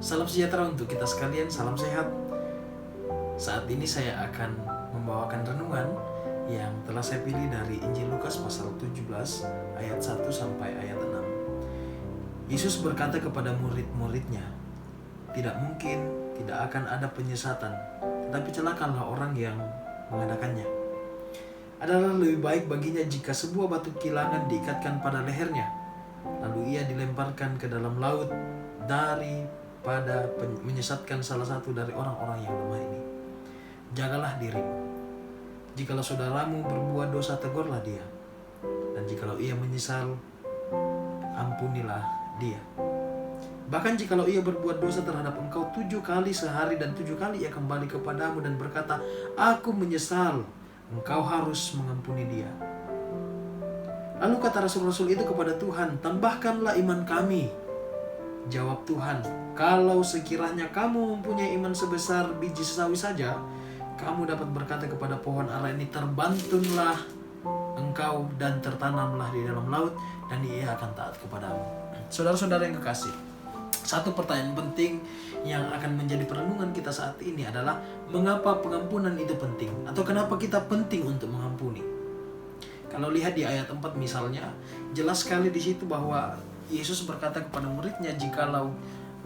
Salam sejahtera untuk kita sekalian, salam sehat. Saat ini saya akan membawakan renungan yang telah saya pilih dari Injil Lukas pasal 17 ayat 1 sampai ayat 6. Yesus berkata kepada murid-muridnya, "Tidak mungkin, tidak akan ada penyesatan, tetapi celakalah orang yang mengadakannya. Adalah lebih baik baginya jika sebuah batu kilangan diikatkan pada lehernya, lalu ia dilemparkan ke dalam laut daripada menyesatkan salah satu dari orang-orang yang lemah ini. Jagalah dirimu. Jikalau saudaramu berbuat dosa, tegurlah dia. Dan jikalau ia menyesal, ampunilah dia. Bahkan jikalau ia berbuat dosa terhadap engkau 7 kali sehari dan 7 kali ia kembali kepadamu dan berkata, 'Aku menyesal,' engkau harus mengampuni dia." Lalu kata rasul-rasul itu kepada Tuhan, "Tambahkanlah iman kami." Jawab Tuhan, "Kalau sekiranya kamu mempunyai iman sebesar biji sawi saja, kamu dapat berkata kepada pohon ara ini, 'Terbantunlah engkau dan tertanamlah di dalam laut,' dan ia akan taat kepadamu." Saudara-saudara yang kekasih, satu pertanyaan penting yang akan menjadi perenungan kita saat ini adalah, mengapa pengampunan itu penting? Atau kenapa kita penting untuk mengampuni? Kalau lihat di ayat 4 misalnya, jelas sekali di situ bahwa Yesus berkata kepada muridnya, jikalau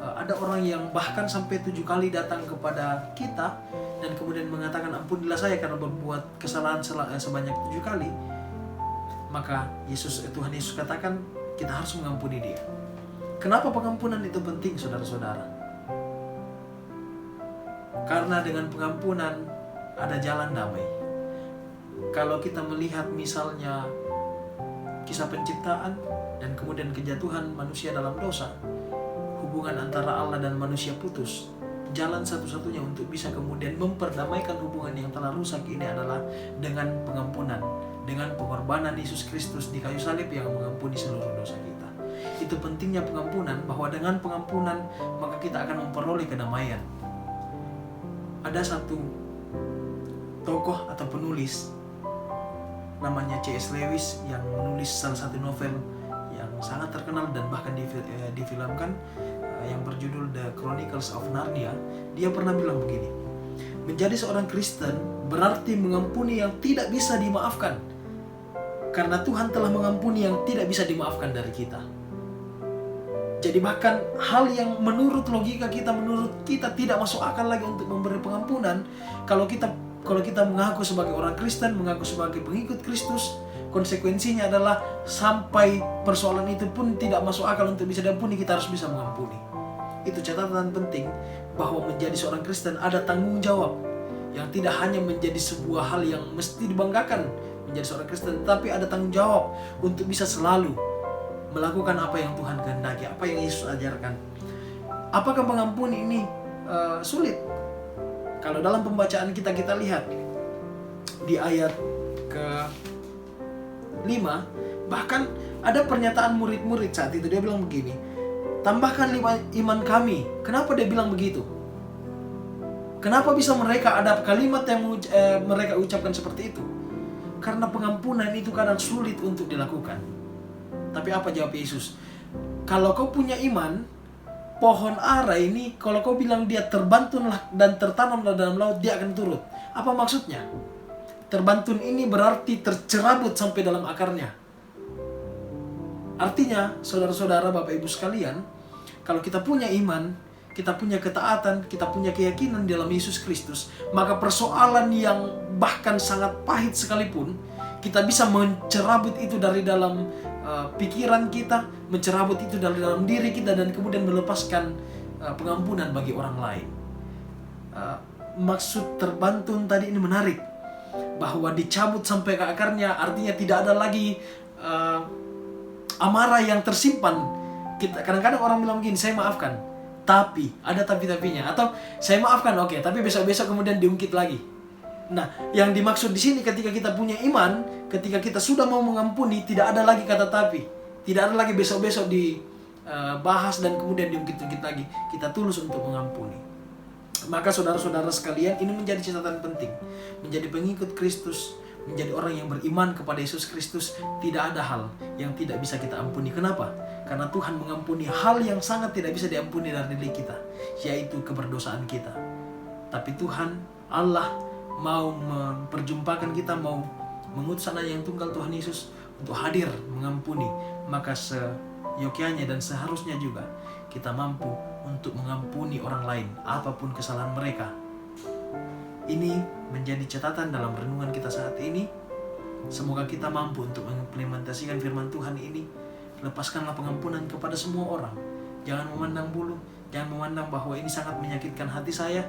ada orang yang bahkan sampai 7 kali datang kepada kita dan kemudian mengatakan, "Ampunilah saya karena berbuat kesalahan sebanyak 7 kali," maka Tuhan Yesus katakan kita harus mengampuni dia. Kenapa pengampunan itu penting, saudara-saudara? Karena dengan pengampunan ada jalan damai. Kalau kita melihat misalnya kisah penciptaan dan kemudian kejatuhan manusia dalam dosa, hubungan antara Allah dan manusia putus. Jalan satu-satunya untuk bisa kemudian memperdamaikan hubungan yang telah rusak ini adalah dengan pengampunan, dengan pengorbanan Yesus Kristus di kayu salib yang mengampuni seluruh dosa kita. Itu pentingnya pengampunan, bahwa dengan pengampunan maka kita akan memperoleh kedamaian. Ada satu tokoh atau penulis namanya C.S. Lewis yang menulis salah satu novel yang sangat terkenal dan bahkan difilmkan yang berjudul The Chronicles of Narnia. Dia pernah bilang begini, menjadi seorang Kristen berarti mengampuni yang tidak bisa dimaafkan, karena Tuhan telah mengampuni yang tidak bisa dimaafkan dari kita. Jadi bahkan hal yang menurut logika kita, menurut kita tidak masuk akal lagi untuk memberi pengampunan, kalau kita mengaku sebagai orang Kristen, mengaku sebagai pengikut Kristus, konsekuensinya adalah sampai persoalan itu pun tidak masuk akal untuk bisa diampuni, kita harus bisa mengampuni. Itu catatan penting, bahwa menjadi seorang Kristen ada tanggung jawab yang tidak hanya menjadi sebuah hal yang mesti dibanggakan menjadi seorang Kristen, tapi ada tanggung jawab untuk bisa selalu melakukan apa yang Tuhan kehendaki, apa yang Yesus ajarkan. Apakah mengampuni ini sulit? Kalau dalam pembacaan kita lihat di ayat ke-5, bahkan ada pernyataan murid-murid saat itu. Dia bilang begini, "Tambahkan iman kami." Kenapa dia bilang begitu? Kenapa bisa mereka ada kalimat yang mereka ucapkan seperti itu? Karena pengampunan itu kadang sulit untuk dilakukan. Tapi apa jawab Yesus? Kalau kau punya iman, pohon ara ini, kalau kau bilang dia terbantunlah dan tertanamlah dalam laut, dia akan turut. Apa maksudnya? Terbantun ini berarti tercerabut sampai dalam akarnya. Artinya, saudara-saudara, Bapak Ibu sekalian, kalau kita punya iman, kita punya ketaatan, kita punya keyakinan dalam Yesus Kristus, maka persoalan yang bahkan sangat pahit sekalipun, kita bisa mencerabut itu dari dalam pikiran kita, mencerabut itu dari dalam diri kita, dan kemudian melepaskan pengampunan bagi orang lain. Maksud terbantun tadi ini menarik, bahwa dicabut sampai ke akarnya, artinya tidak ada lagi amarah yang tersimpan. Kadang-kadang orang bilang begini, "Saya maafkan," tapi ada tapi-tapinya, atau "Saya maafkan, oke, tapi besok-besok kemudian diungkit lagi." Nah, yang dimaksud di sini ketika kita punya iman, ketika kita sudah mau mengampuni, tidak ada lagi kata tapi, tidak ada lagi besok-besok dibahas dan kemudian diungkit-ungkit lagi. Kita tulus untuk mengampuni. Maka saudara-saudara sekalian, ini menjadi catatan penting. Menjadi pengikut Kristus, menjadi orang yang beriman kepada Yesus Kristus, tidak ada hal yang tidak bisa kita ampuni. Kenapa? Karena Tuhan mengampuni hal yang sangat tidak bisa diampuni dari diri kita, yaitu keberdosaan kita. Tapi Tuhan Allah mau memperjumpakan kita, mau mengutus Anaknya yang tunggal, Tuhan Yesus, untuk hadir mengampuni. Maka seyogyanya dan seharusnya juga kita mampu untuk mengampuni orang lain apapun kesalahan mereka. Ini menjadi catatan dalam renungan kita saat ini. Semoga kita mampu untuk mengimplementasikan firman Tuhan ini. Lepaskanlah pengampunan kepada semua orang. Jangan memandang bulu, jangan memandang bahwa ini sangat menyakitkan hati saya.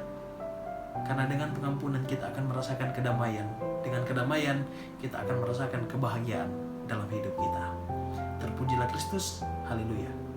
Karena dengan pengampunan kita akan merasakan kedamaian. Dengan kedamaian kita akan merasakan kebahagiaan dalam hidup kita. Terpujilah Kristus. Haleluya.